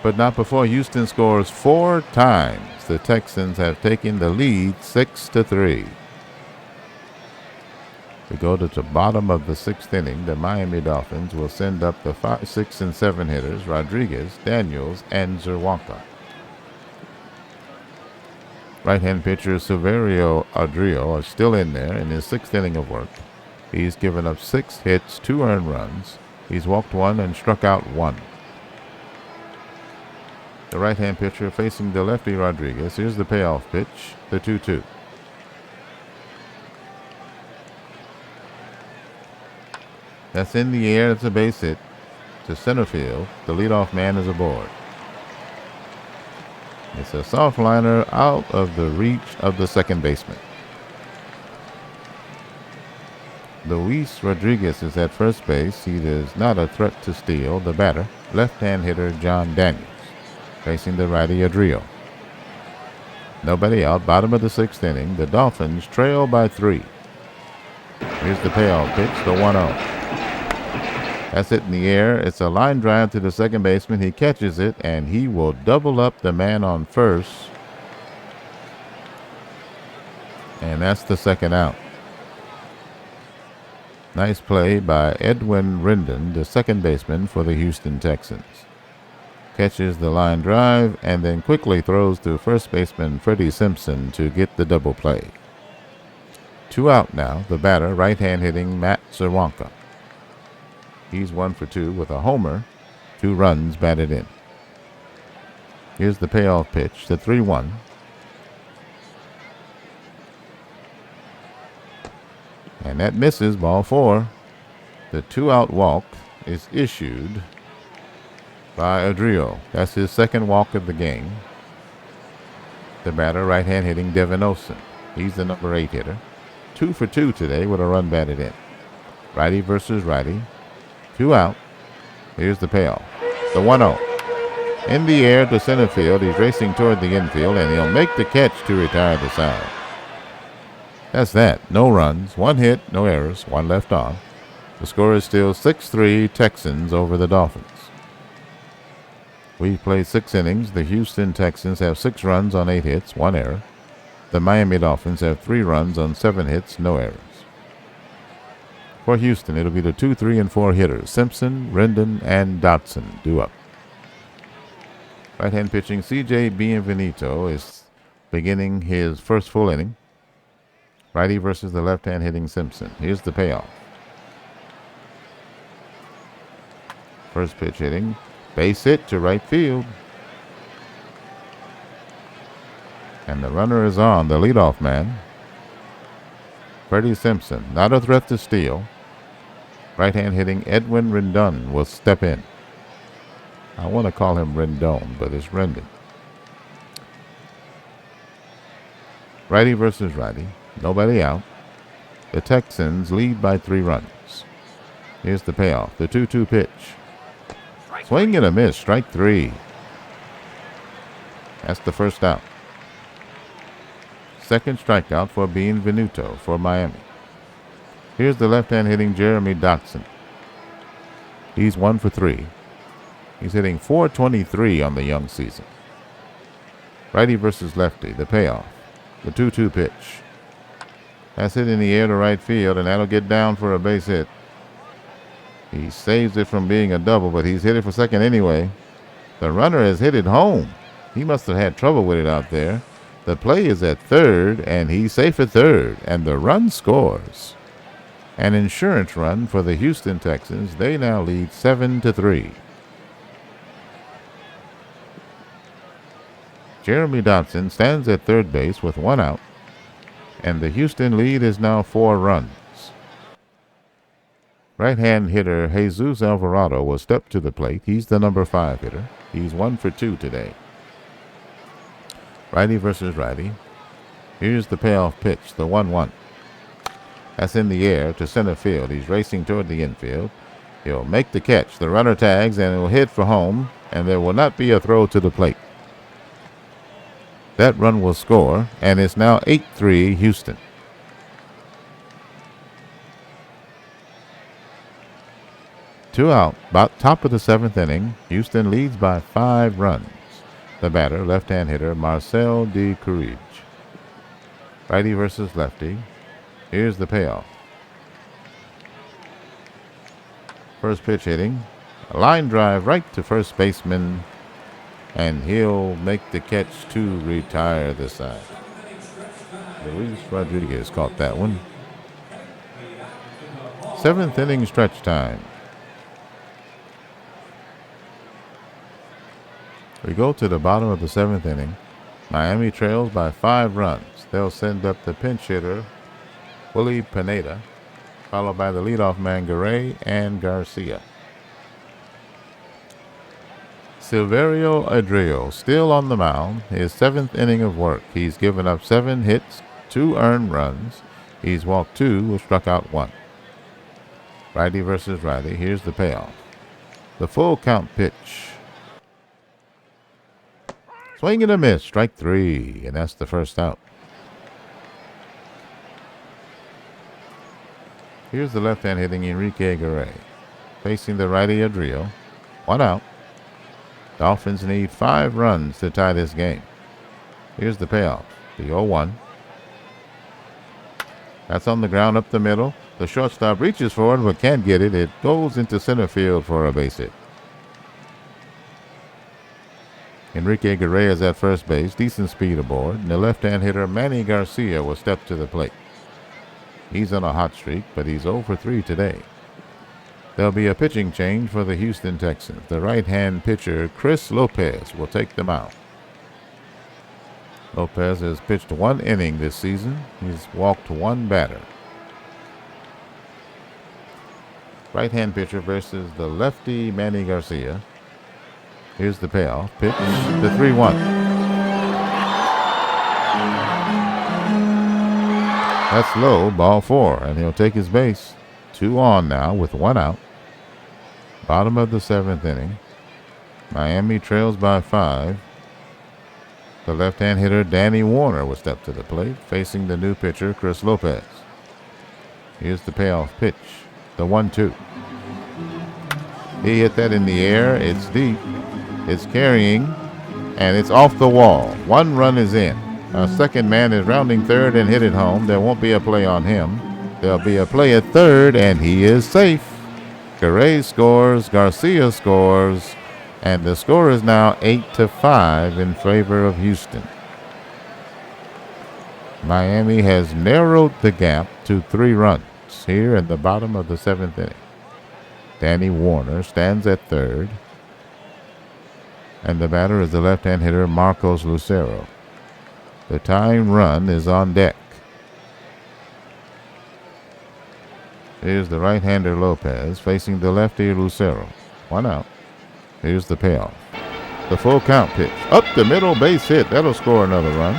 But not before Houston scores 4 times. The Texans have taken the lead 6-3. We go to the bottom of the 6th inning. The Miami Dolphins will send up the 5, 6, and 7 hitters, Rodriguez, Daniels, and Zerwanka. Right-hand pitcher Silverio Adrio is still in there in his 6th inning of work. He's given up 6 hits, 2 earned runs. He's walked 1 and struck out 1. The right-hand pitcher facing the lefty Rodriguez. Here's the payoff pitch, the 2-2. That's in the air. It's a base hit to center field. The leadoff man is aboard. It's a soft liner out of the reach of the second baseman. Luis Rodriguez is at first base. He is not a threat to steal. The batter, left-hand hitter John Daniels, facing the righty Adrio. Nobody out. Bottom of the 6th inning. The Dolphins trail by 3. Here's the payoff pitch, the 1-0. That's it in the air. It's a line drive to the second baseman. He catches it, and he will double up the man on first. And that's the second out. Nice play by Edwin Rendon, the second baseman for the Houston Texans. Catches the line drive and then quickly throws to first baseman Freddie Simpson to get the double play. 2 out now. The batter, right-hand hitting Matt Zerwanka. He's 1 for 2 with a homer, 2 runs batted in. Here's the payoff pitch, the 3-1. And that misses, ball 4. The 2-out walk is issued by Adrio. That's his second walk of the game. The batter, right-hand hitting Devin Olsen. He's the number 8 hitter. 2 for 2 today with a run batted in. Righty versus righty. 2 out. Here's the payoff. The 1-0. In the air to center field. He's racing toward the infield, and he'll make the catch to retire the side. That's that. No runs, 1 hit, no errors, 1 left on. The score is still 6-3 Texans over the Dolphins. We've played 6 innings. The Houston Texans have 6 runs on 8 hits, 1 error. The Miami Dolphins have 3 runs on 7 hits, no errors. For Houston, it'll be the 2, 3, and 4 hitters. Simpson, Rendon, and Dotson due up. Right-hand pitching C.J. Bienvenido is beginning his first full inning. Righty versus the left-hand hitting Simpson. Here's the payoff. First pitch hitting. Base hit to right field. And the runner is on, the leadoff man. Freddie Simpson, not a threat to steal. Right-hand hitting Edwin Rendon will step in. I want to call him Rendon, but it's Rendon. Righty versus righty. Nobody out. The Texans lead by 3 runs. Here's the payoff. The 2-2 pitch. Swing and a miss. Strike 3. That's the first out. Second strikeout for Bienvenido for Miami. Here's the left-hand hitting Jeremy Dotson. He's 1 for 3. He's hitting .423 on the young season. Righty versus lefty, the payoff. The 2-2 pitch. That's hit in the air to right field, and that'll get down for a base hit. He saves it from being a double, but he's hit it for second anyway. The runner has hit it home. He must have had trouble with it out there. The play is at third, and he's safe at third, and the run scores. An insurance run for the Houston Texans. They now lead 7-3. Jeremy Dotson stands at third base with 1 out, and the Houston lead is now 4 runs. Right-hand hitter Jesus Alvarado will step to the plate. He's the number 5 hitter. He's 1 for 2 today. Righty versus righty. Here's the payoff pitch, the 1-1. That's in the air to center field. He's racing toward the infield. He'll make the catch. The runner tags, and he'll hit for home, and there will not be a throw to the plate. That run will score, and it's now 8-3 Houston. Two out, about top of the 7th inning. Houston leads by 5 runs. The batter, left-hand hitter Marcel de Courage. Righty versus lefty. Here's the payoff. First pitch hitting. A line drive right to first baseman, and he'll make the catch to retire the side. Luis Rodriguez caught that one. 7th inning stretch time. We go to the bottom of the 7th inning. Miami trails by 5 runs. They'll send up the pinch hitter, Willie Pineda, followed by the leadoff man, Garay and Garcia. Silverio Adriel still on the mound, his 7th inning of work. He's given up 7 hits, 2 earned runs. He's walked 2, struck out 1. Righty versus righty. Here's the payoff. The full count pitch. Swing and a miss, strike 3, and that's the first out. Here's the left-hand hitting Enrique Garay. Facing the righty Adriel. 1 out. Dolphins need 5 runs to tie this game. Here's the payoff. The 0-1. That's on the ground up the middle. The shortstop reaches for it but can't get it. It goes into center field for a base hit. Enrique Garay is at first base. Decent speed aboard. And the left-hand hitter Manny Garcia will step to the plate. He's on a hot streak, but he's 0 for 3 today. There'll be a pitching change for the Houston Texans. The right-hand pitcher, Chris Lopez, will take the mound. Lopez has pitched 1 inning this season. He's walked 1 batter. Right-hand pitcher versus the lefty Manny Garcia. Here's the payoff. Pitch, the 3-1. That's low, ball 4, and he'll take his base. 2 on now with 1 out. Bottom of the 7th inning. Miami trails by 5. The left-hand hitter Danny Warner will step to the plate, facing the new pitcher Chris Lopez. Here's the payoff pitch, the 1-2. He hit that in the air. It's deep. It's carrying, and it's off the wall. 1 run is in. A second man is rounding third and hit it home. There won't be a play on him. There'll be a play at third, and he is safe. Garay scores, Garcia scores, and the score is now 8-5 in favor of Houston. Miami has narrowed the gap to 3 runs here in the bottom of the 7th inning. Danny Warner stands at third, and the batter is the left-hand hitter Marcos Lucero. The tying run is on deck. Here's the right-hander Lopez facing the lefty Lucero. 1 out. Here's the payoff. The full count pitch. Up the middle, base hit. That'll score another run.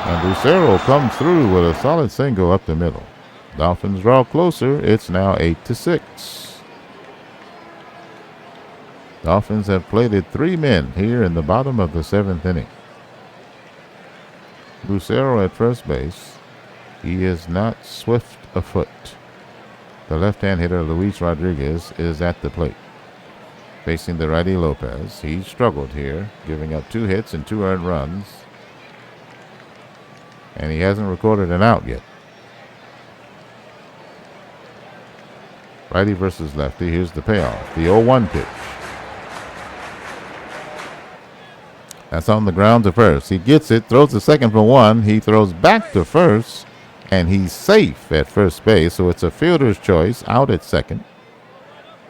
And Lucero comes through with a solid single up the middle. Dolphins draw closer. It's now 8-6. Dolphins have plated 3 men here in the bottom of the 7th inning. Lucero at first base. He is not swift of foot. The left-hand hitter, Luis Rodriguez, is at the plate. Facing the righty Lopez. He struggled here, giving up 2 hits and 2 earned runs. And he hasn't recorded an out yet. Righty versus lefty. Here's the payoff. The 0-1 pitch. That's on the ground to first. He gets it, throws the second for 1. He throws back to first, and he's safe at first base. So it's a fielder's choice out at second.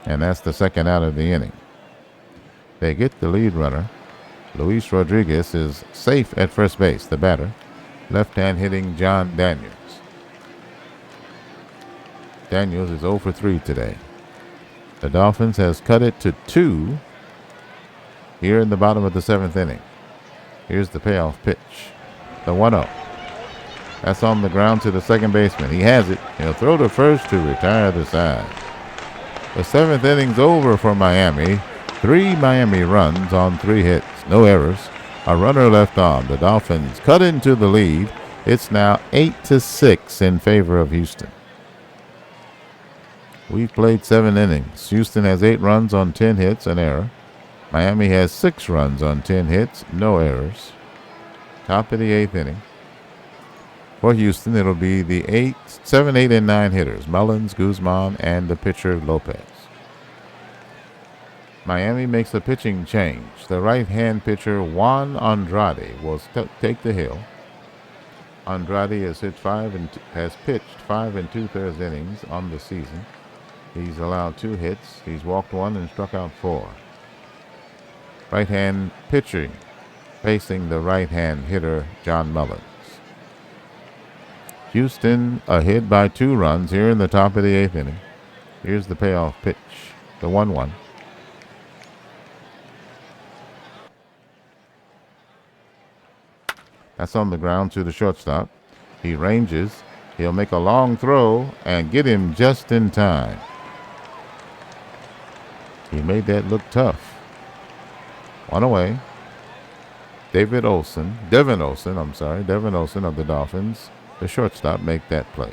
And that's the second out of the inning. They get the lead runner. Luis Rodriguez is safe at first base, the batter. Left-hand hitting John Daniels. Daniels is 0 for 3 today. The Dolphins has cut it to 2 here in the bottom of the 7th inning. Here's the payoff pitch. The 1-0. That's on the ground to the second baseman. He has it. He'll throw to first to retire the side. The 7th inning's over for Miami. 3 Miami runs on 3 hits. No errors. A runner left on. The Dolphins cut into the lead. It's now 8-6 in favor of Houston. We've played 7 innings. Houston has 8 runs on 10 hits, an error. Miami has 6 runs on 10 hits, no errors. Top of the 8th inning. For Houston, it'll be the 7, 8, and 9 hitters, Mullins, Guzman, and the pitcher Lopez. Miami makes a pitching change. The right-hand pitcher Juan Andrade will take the hill. Andrade has pitched 5 2/3 innings on the season. He's allowed 2 hits. He's walked 1 and struck out 4. Right-hand pitching facing the right-hand hitter John Mullins. Houston ahead by 2 runs here in the top of the 8th inning. Here's the payoff pitch, the 1-1. That's on the ground to the shortstop. He ranges. He'll make a long throw and get him just in time. He made that look tough. 1 away. Devin Olson of the Dolphins, the shortstop, make that play.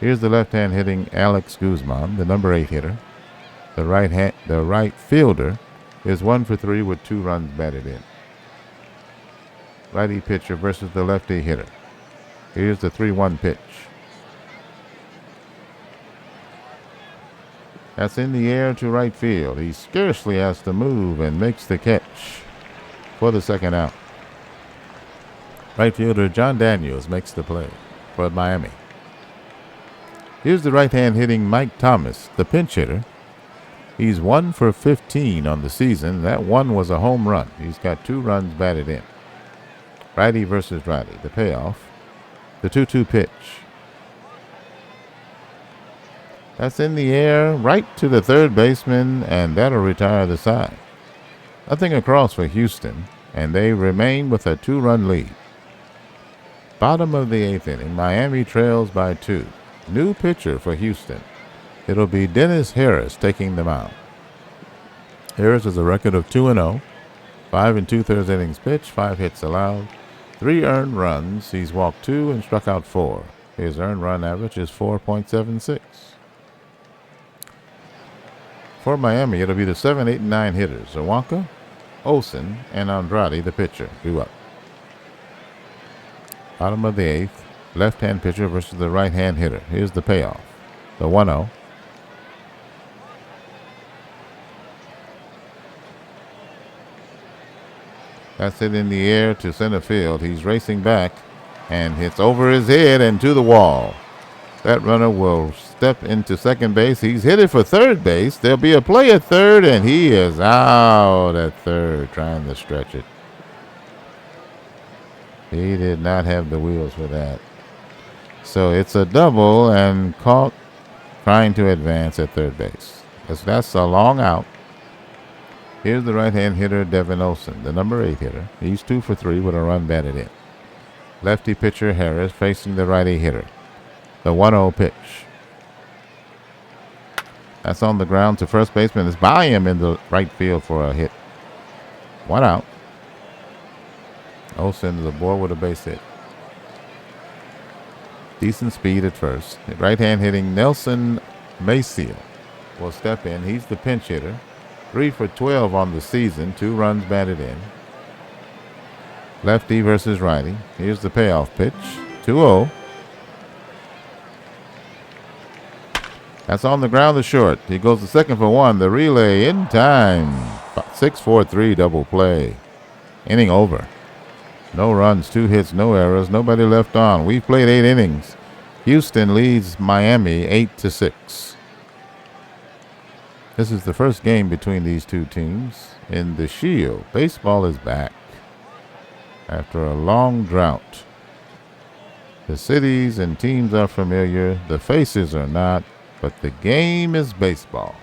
Here's the left-hand hitting Alex Guzman, the number 8 hitter. The right fielder is 1 for 3 with 2 runs batted in. Righty pitcher versus the lefty hitter. Here's the 3-1 pitch. That's in the air to right field. He scarcely has to move and makes the catch for the second out. Right fielder John Daniels makes the play for Miami. Here's the right-hand hitting Mike Thomas, the pinch hitter. He's 1 for 15 on the season. That 1 was a home run. He's got 2 runs batted in. Righty versus righty. The payoff, the 2-2 pitch. That's in the air right to the third baseman, and that'll retire the side. Nothing across for Houston, and they remain with a 2-run lead. Bottom of the 8th inning, Miami trails by 2. New pitcher for Houston. It'll be Dennis Harris taking the mound. Harris has a record of 2-0, 5 2/3 innings pitched, 5 hits allowed, 3 earned runs. He's walked 2 and struck out 4. His earned run average is 4.76. For Miami, it'll be the 7, 8, and 9 hitters. Zawinka, Olson, and Andrade, the pitcher, due up. Bottom of the 8th, left-hand pitcher versus the right-hand hitter. Here's the payoff, the 1-0. That's it in the air to center field. He's racing back and hits over his head and to the wall. That runner will step into second base. He's headed for third base. There'll be a play at third, and he is out at third trying to stretch it. He did not have the wheels for that. So it's a double and caught trying to advance at third base. That's a long out. Here's the right-hand hitter, Devin Olson, the number 8 hitter. He's 2 for 3 with a run batted in. Lefty pitcher Harris facing the righty hitter. The 1-0 pitch. That's on the ground to first baseman. It's by him in the right field for a hit. 1 out. Olson is aboard with a base hit. Decent speed at first. Right-hand hitting Nelson Maciel will step in. He's the pinch hitter. 3 for 12 on the season. 2 runs batted in. Lefty versus righty. Here's the payoff pitch. 2-0. That's on the ground to short. He goes to second for 1. The relay in time. 6-4-3 double play. Inning over. No runs, 2 hits, no errors, nobody left on. We've played 8 innings. Houston leads Miami 8-6. This is the first game between these two teams in the Shield. Baseball is back after a long drought. The cities and teams are familiar. The faces are not, but the game is baseball.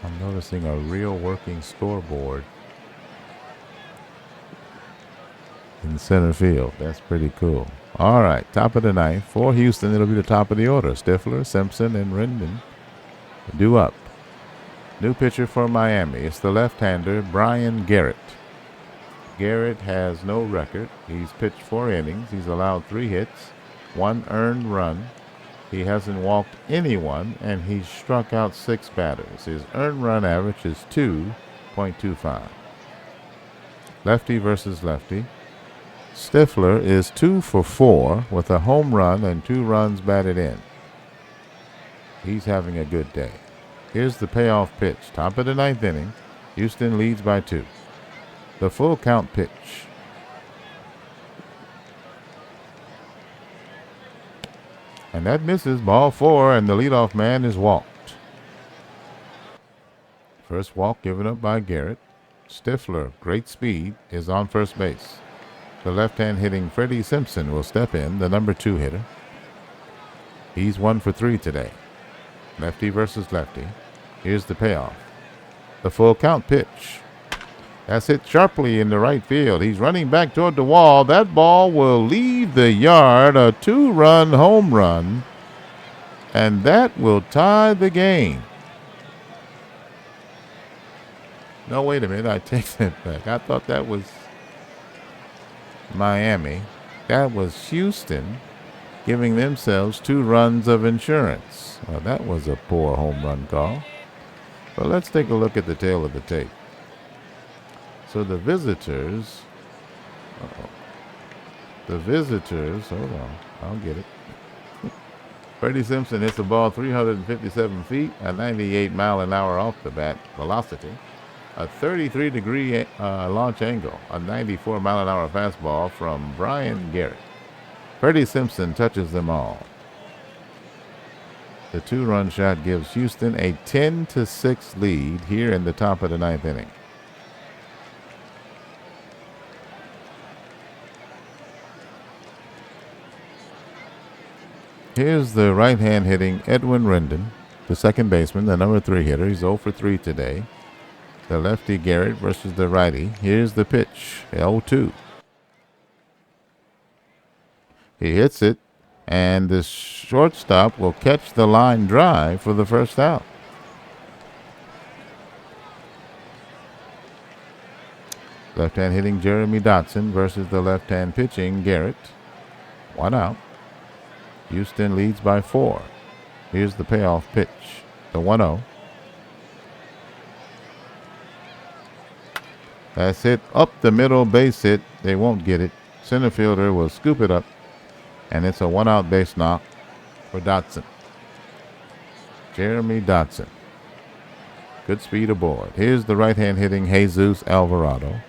I'm noticing a real working scoreboard in center field. That's pretty cool. All right, top of the ninth. For Houston, it'll be the top of the order. Stifler, Simpson, and Rendon due up. New pitcher for Miami. It's the left-hander, Brian Garrett. Garrett has no record. He's pitched 4 innings. He's allowed 3 hits, 1 earned run. He hasn't walked anyone, and he's struck out 6 batters. His earned run average is 2.25. Lefty versus lefty. Stifler is 2 for 4 with a home run and 2 runs batted in. He's having a good day. Here's the payoff pitch. Top of the 9th inning. Houston leads by 2. The full count pitch. And that misses. Ball 4, and the leadoff man is walked. First walk given up by Garrett. Stifler, great speed, is on first base. The left-hand hitting Freddie Simpson will step in, the number 2 hitter. He's 1 for 3 today. Lefty versus lefty. Here's the payoff. The full count pitch. That's hit sharply in the right field. He's running back toward the wall. That ball will leave the yard. A 2-run home run. And that will tie the game. No, wait a minute. I take that back. I thought that was Miami. That was Houston giving themselves 2 runs of insurance. Well, that was a poor home run call. But let's take a look at the tail of the tape. So the visitors, hold on, I'll get it. Freddie Simpson hits the ball 357 feet, a 98-mile-an-hour off the bat velocity, a 33-degree launch angle, a 94-mile-an-hour fastball from Brian Garrett. Freddie Simpson touches them all. The 2-run shot gives Houston a 10-6 lead here in the top of the 9th inning. Here's the right-hand hitting Edwin Rendon, the second baseman, the number 3 hitter. He's 0 for 3 today. The lefty Garrett versus the righty. Here's the pitch, 0-2. He hits it, and the shortstop will catch the line drive for the first out. Left-hand hitting Jeremy Dotson versus the left-hand pitching Garrett. 1 out. Houston leads by 4. Here's the payoff pitch, the 1-0. That's hit up the middle, base hit. They won't get it. Center fielder will scoop it up, and it's a 1-out base knock for Dotson. Jeremy Dotson. Good speed aboard. Here's the right-hand hitting Jesus Alvarado.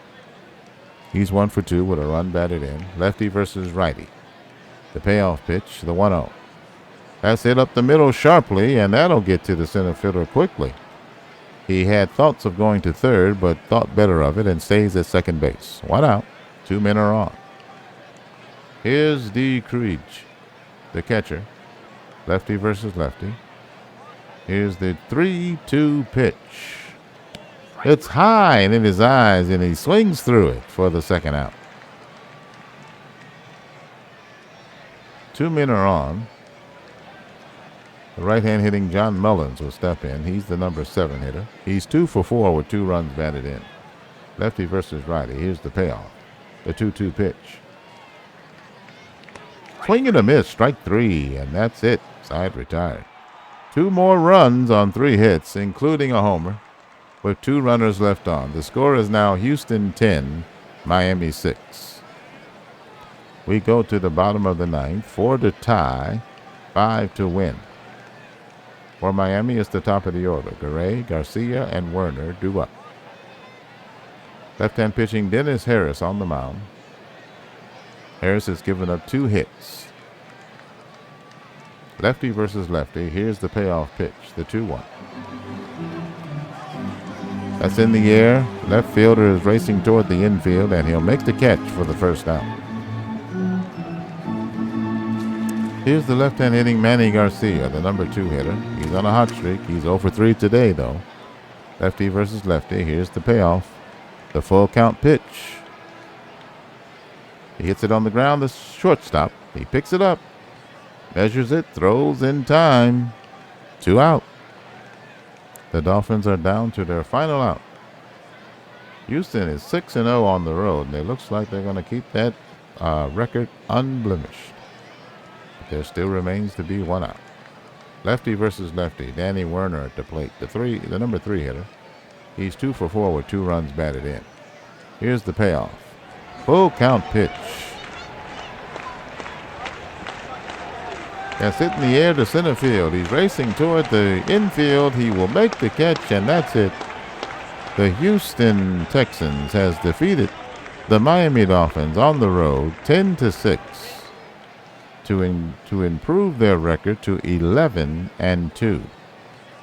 He's 1 for 2 with a run batted in. Lefty versus righty. The payoff pitch, the 1-0. That's hit up the middle sharply, and that'll get to the center fielder quickly. He had thoughts of going to third, but thought better of it and stays at second base. 1 out. 2 men are on. Here's D. Creech, the catcher. Lefty versus lefty. Here's the 3-2 pitch. It's high and in his eyes, and he swings through it for the second out. 2 men are on. The right-hand hitting John Mullins will step in. He's the number 7 hitter. He's 2 for 4 with 2 runs batted in. Lefty versus righty. Here's the payoff. The 2-2 pitch. Swing and a miss. Strike 3, and that's it. Side retired. 2 more runs on 3 hits, including a homer, with 2 runners left on. The score is now Houston 10, Miami 6. We go to the bottom of the 9th. 4 to tie, 5 to win. For Miami, it's the top of the order. Garay, Garcia, and Werner due up. Left-hand pitching Dennis Harris on the mound. Harris has given up 2 hits. Lefty versus lefty. Here's the payoff pitch, the 2-1. That's in the air. Left fielder is racing toward the infield, and he'll make the catch for the first out. Here's the left-hand hitting Manny Garcia, the number 2 hitter. He's on a hot streak. He's 0 for 3 today, though. Lefty versus lefty. Here's the payoff. The full count pitch. He hits it on the ground, the shortstop. He picks it up, measures it, throws in time. 2 out. The Dolphins are down to their final out. Houston is 6-0 on the road, and it looks like they're going to keep that record unblemished. But there still remains to be 1 out. Lefty versus lefty. Danny Werner at the plate, the number 3 hitter. He's 2 for 4 with 2 runs batted in. Here's the payoff. Full count pitch. That's hit in the air to center field. He's racing toward the infield. He will make the catch, and that's it. The Houston Texans has defeated the Miami Dolphins on the road 10-6 to improve their record to 11-2.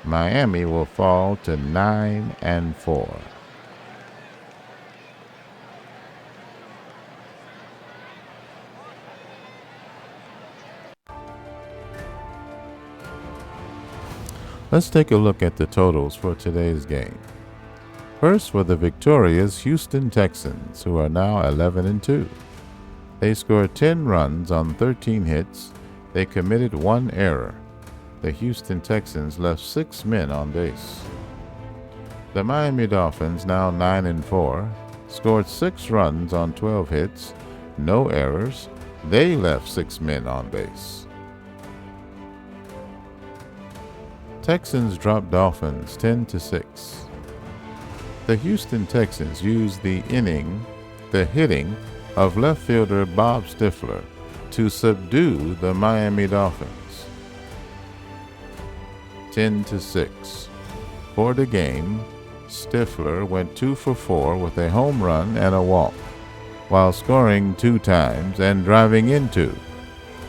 Miami will fall to 9-4. Let's take a look at the totals for today's game. First, for the victorious Houston Texans, who are now 11-2. They scored 10 runs on 13 hits. They committed 1 error. The Houston Texans left 6 men on base. The Miami Dolphins, now 9-4, scored 6 runs on 12 hits, no errors. They left 6 men on base. Texans dropped Dolphins 10-6. The Houston Texans used the hitting of left fielder Bob Stifler to subdue the Miami Dolphins 10-6. For the game, Stifler went 2 for 4 with a home run and a walk, while scoring 2 times and driving in 2.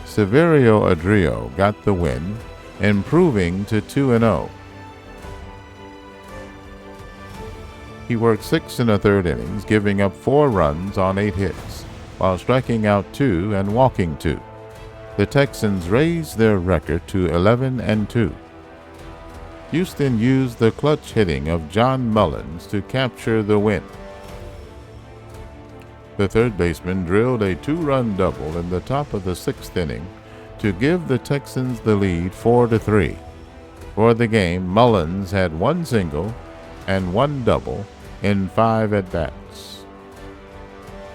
Severio Adrio got the win, improving to 2-0. He worked 6 1/3 innings, giving up 4 runs on 8 hits, while striking out 2 and walking 2. The Texans raised their record to 11-2. Houston used the clutch hitting of John Mullins to capture the win. The third baseman drilled a 2-run double in the top of the 6th inning to give the Texans the lead 4-3. For the game, Mullins had 1 single and 1 double in 5 at-bats.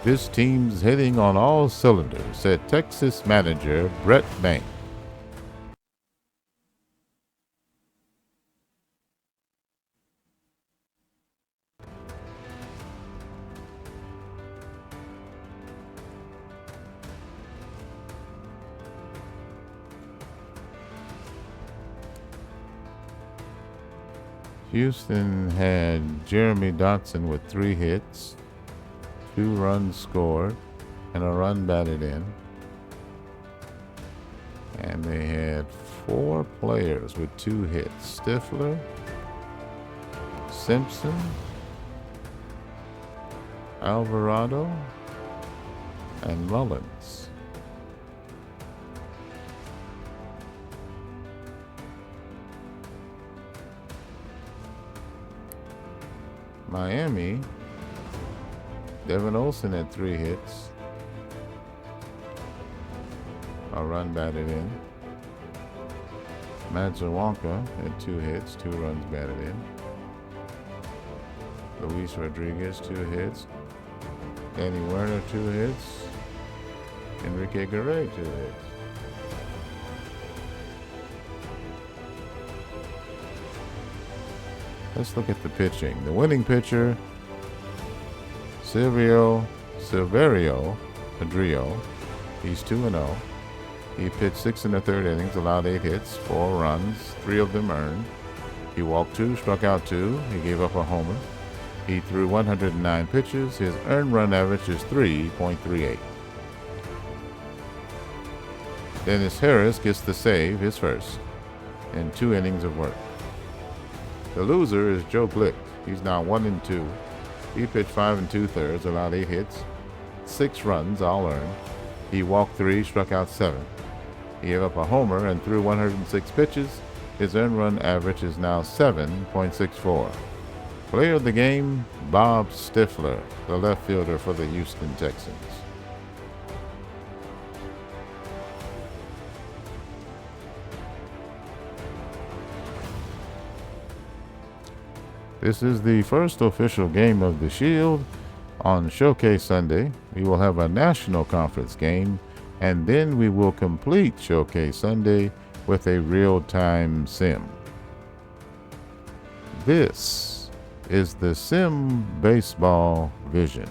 This team's hitting on all cylinders, said Texas manager Brett Bank. Houston had Jeremy Dotson with 3 hits, 2 runs scored, and a run batted in. And they had 4 players with 2 hits: Stifler, Simpson, Alvarado, and Mullins. Miami, Devin Olsen had 3 hits, a run batted in. Matt Zawonka had 2 hits, 2 runs batted in. Luis Rodriguez, 2 hits. Danny Werner, 2 hits. Enrique Garay, 2 hits. Let's look at the pitching. The winning pitcher, Silverio Adrio. He's 2-0. He pitched 6 in the 3rd innings, allowed 8 hits, 4 runs, 3 of them earned. He walked 2, struck out 2. He gave up a homer. He threw 109 pitches. His earned run average is 3.38. Dennis Harris gets the save, his first, in 2 innings of work. The loser is Joe Glick. He's now 1-2. He pitched 5 2/3, allowed 8 hits, 6 runs, all earned. He walked 3, struck out 7. He gave up a homer and threw 106 pitches. His earned run average is now 7.64. Player of the game, Bob Stifler, the left fielder for the Houston Texans. This is the first official game of the Shield. On Showcase Sunday, we will have a National Conference game, and then we will complete Showcase Sunday with a real-time sim. This is the Sim Baseball Vision.